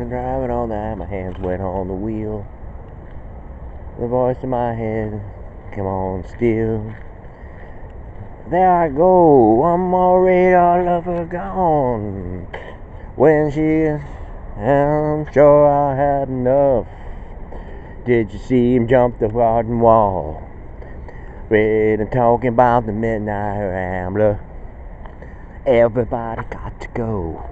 been driving all night, my hands wet on the wheel. The voice in my head, come on still. There I go, I'm already all of her gone. When I'm sure I had enough. Did you see him jump the garden wall? Read and talking about the midnight rambler. Everybody got to go.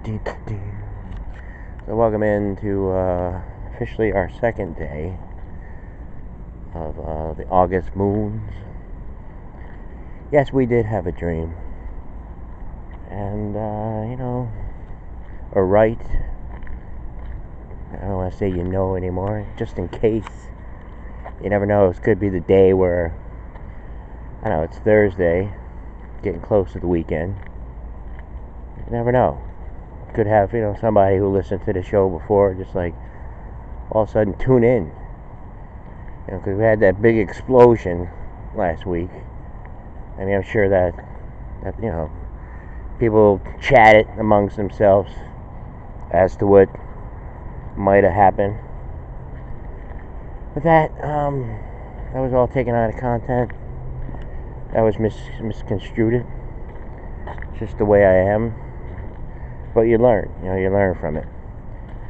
So welcome into officially our second day of the August moons. Yes, we did have a dream. And, a right. I don't want to say anymore, just in case. You never know, it could be the day where, I don't know, it's Thursday, getting close to the weekend. You never know. Could have, somebody who listened to the show before just like all of a sudden tune in. Because we had that big explosion last week. I mean, I'm sure that people chatted amongst themselves as to what might have happened. But that was all taken out of content. That was misconstrued. It's just the way I am. But you learn, you learn from it.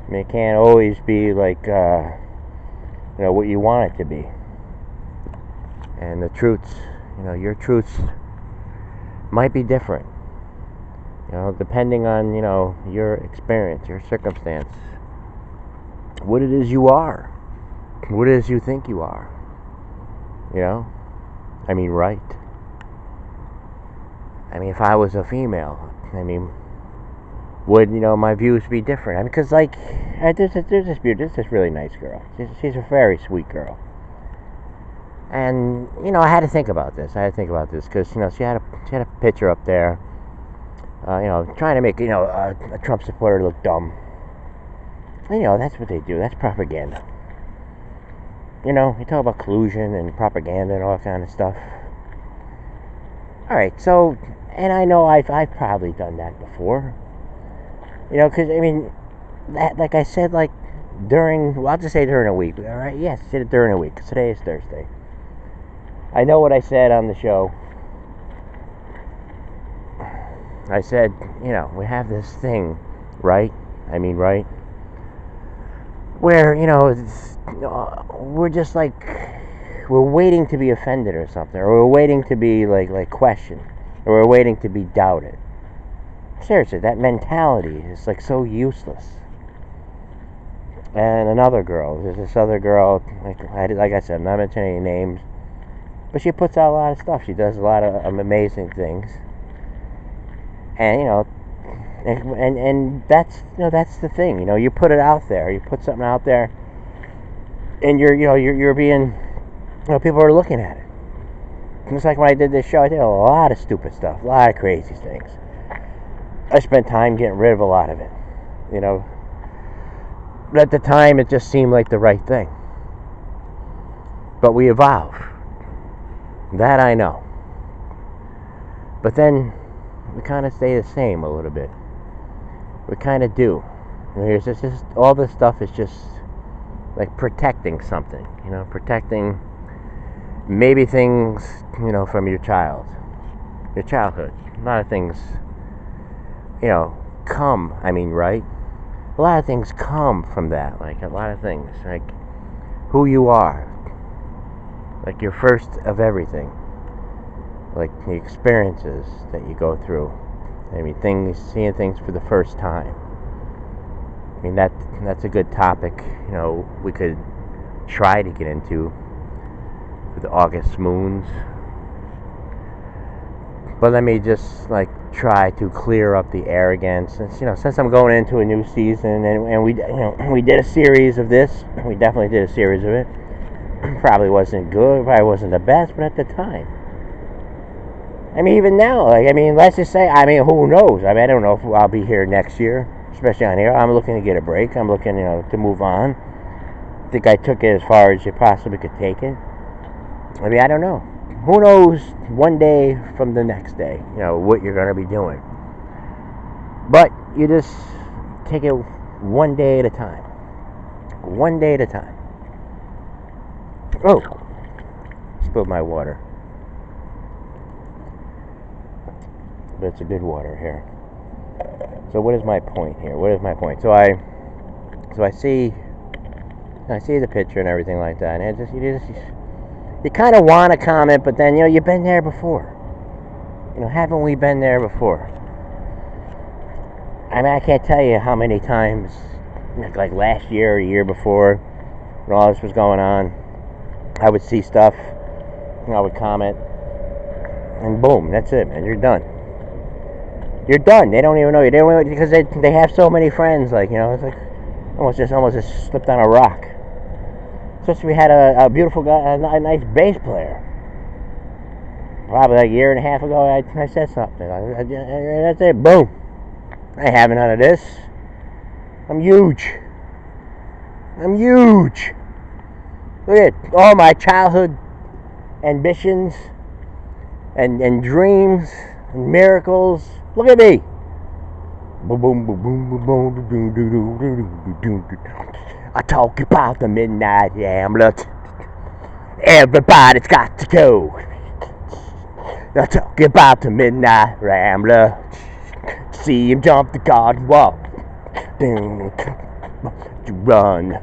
I mean, it can't always be like, what you want it to be. And the truths, your truths might be different. Depending on, your experience, your circumstance. What it is you are. What it is you think you are. I mean, right. I mean, if I was a female, would, my views be different? I mean, because, there's this really nice girl. She's a very sweet girl. And, I had to think about this. Because, she had a picture up there, trying to make, a Trump supporter look dumb. And, that's what they do. That's propaganda. You talk about collusion and propaganda and all that kind of stuff. Alright, so, and I know I've probably done that before. Because, like I said, I'll just say during a week. Alright, yes, did it during a week, because today is Thursday. I know what I said on the show. I said, we have this thing, right? Right? Where, we're just we're waiting to be offended or something, or we're waiting to be like questioned, or we're waiting to be doubted. Seriously, that mentality is so useless. And there's this other girl, like I said, I'm not mentioning any names, but she puts out a lot of stuff. She does a lot of amazing things, and and that's that's the thing. You put it out there. You put something out there, and you're being, people are looking at it. Just like when I did this show, I did a lot of stupid stuff, a lot of crazy things. I spent time getting rid of a lot of it, But at the time, it just seemed like the right thing. But we evolve. That I know. But then we kind of stay the same a little bit. We kind of do. It's just all this stuff is just like protecting something, protecting maybe things, from your childhood. A lot of things, come. Right? A lot of things come from that. A lot of things, who you are, your first of everything, the experiences that you go through. Seeing things for the first time. That's a good topic, we could try to get into for the August moons. But let me just try to clear up the arrogance. Since I'm going into a new season, and we did a series of this. We definitely did a series of it. Probably wasn't good, probably wasn't the best, but at the time. Even now, let's just say, who knows? I don't know if I'll be here next year, especially on here. I'm looking to get a break. I'm looking, to move on. I think I took it as far as you possibly could take it. I don't know. Who knows one day from the next day, what you're going to be doing. But you just take it one day at a time. One day at a time. Oh, spilled my water. But it's a good water here. So what is my point here? What is my point? So I see the picture and everything like that, and you kind of want to comment, but then you've been there before. Haven't we been there before? I mean, I can't tell you how many times, like last year or the year before, when all this was going on, I would see stuff, I would comment, and boom, that's it, man. You're done. You're done. They don't even know you. They don't even, because they have so many friends. Like, it's like almost just slipped on a rock. Especially we had a beautiful guy, a nice bass player. Probably like a year and a half ago, I said something. That's it. Boom. I ain't having none of this. I'm huge. Look at all my childhood ambitions and dreams and miracles. Look at me. I talk about the midnight rambler. Everybody's got to go. I talk about the midnight rambler. See him jump the garden wall. To run.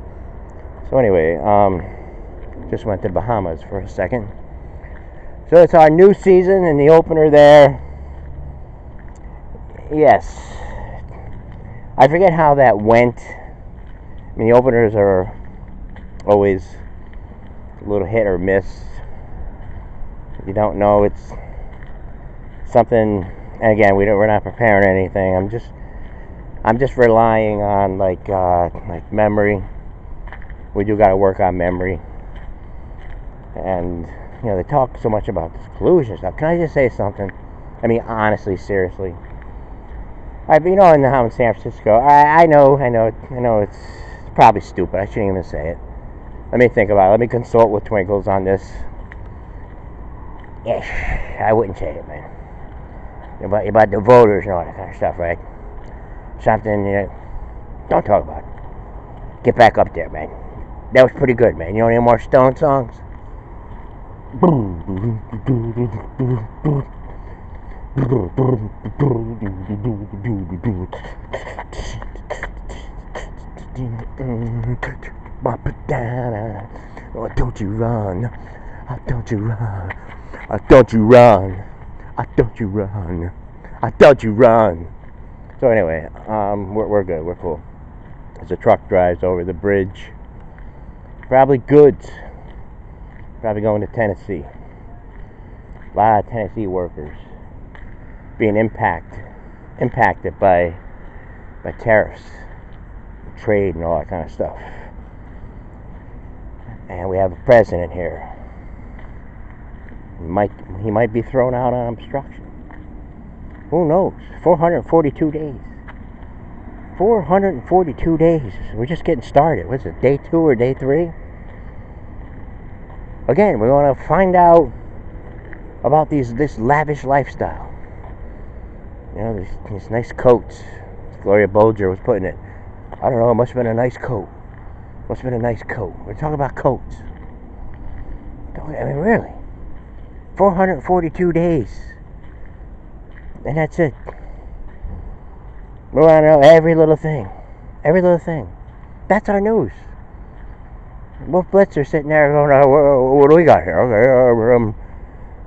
So anyway, just went to Bahamas for a second. So it's our new season and the opener there. Yes. I forget how that went. I mean, the openers are always a little hit or miss. You don't know. It's something. And again, we're not preparing anything. I'm just relying on like memory. We do got to work on memory. And they talk so much about this collusion stuff. Can I just say something? I mean, honestly, seriously. In San Francisco, I know it's probably stupid. I shouldn't even say it. Let me think about it. Let me consult with Twinkles on this. Yeah, I wouldn't say it, man. About the voters and all that kind of stuff, right? Something, don't talk about it. Get back up there, man. That was pretty good, man. You know any more Stone songs? Oh, don't you run. Oh, don't you run. Oh, don't you run. Oh, don't you run. Oh, don't you run. So anyway, we're good. We're cool. As a truck drives over the bridge, probably goods. Probably going to Tennessee. A lot of Tennessee workers being impacted by tariffs, trade, and all that kind of stuff. And we have a president here. He might be thrown out on obstruction. Who knows? 442 days. 442 days. We're just getting started. What's it, day 2 or day 3? Again, we want to find out about this lavish lifestyle. These nice coats. Gloria Bolger was putting it. I don't know, it must have been a nice coat. We're talking about coats. I mean, really. 442 days. And that's it. We want to know every little thing. That's our news. Wolf Blitzer sitting there going, what do we got here? Okay,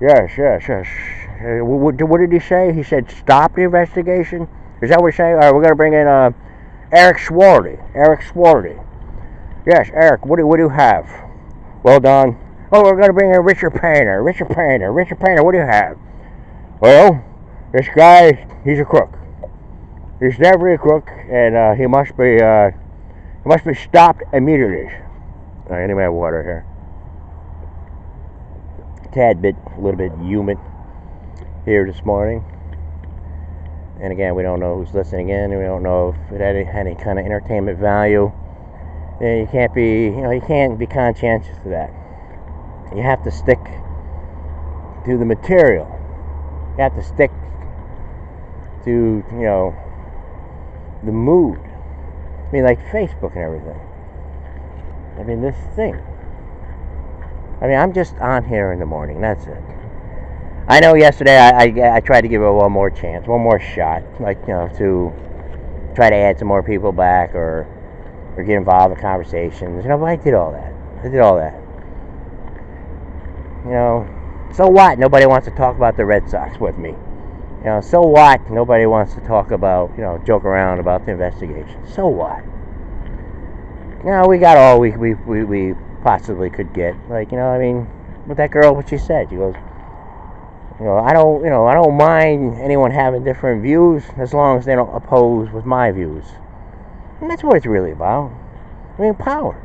yes. What did he say? He said, stop the investigation? Is that what he's saying? All right, we're going to bring in Eric Schwarty. Yes, Eric, what do you have? Well done. Oh, we're going to bring in Richard Painter, what do you have? Well, this guy, he's a crook. He's definitely a crook, and he must be stopped immediately. I need my water here. A little bit humid here this morning. And again, we don't know who's listening in, and we don't know if it had any kind of entertainment value. And you can't be conscientious of that. You have to stick to the material. You have to stick to, the mood. I mean, like Facebook and everything. I mean, this thing. I mean, I'm just on here in the morning. That's it. I know yesterday I tried to give it one more chance, one more shot, like, to try to add some more people back or get involved in conversations. But I did all that. So what? Nobody wants to talk about the Red Sox with me. So what? Nobody wants to talk about, joke around about the investigation. So what? We got all we possibly could get. With that girl, what she said, she goes, I don't mind anyone having different views as long as they don't oppose with my views. And that's what it's really about. Power.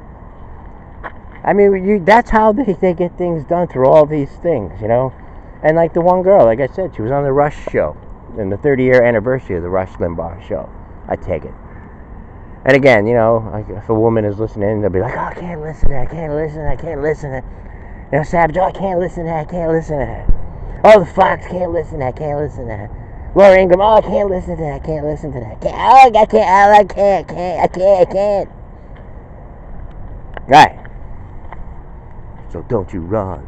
That's how they get things done, through all these things, And like the one girl, like I said, she was on the Rush show, in the 30-year anniversary of the Rush Limbaugh show. I take it. And again, if a woman is listening, they'll be like, oh, I can't listen to that. Savage, oh, I can't listen to that. Oh, the Fox, can't listen to that. Laura Ingraham, oh, I can't listen to that. I can't. Right. So don't you run.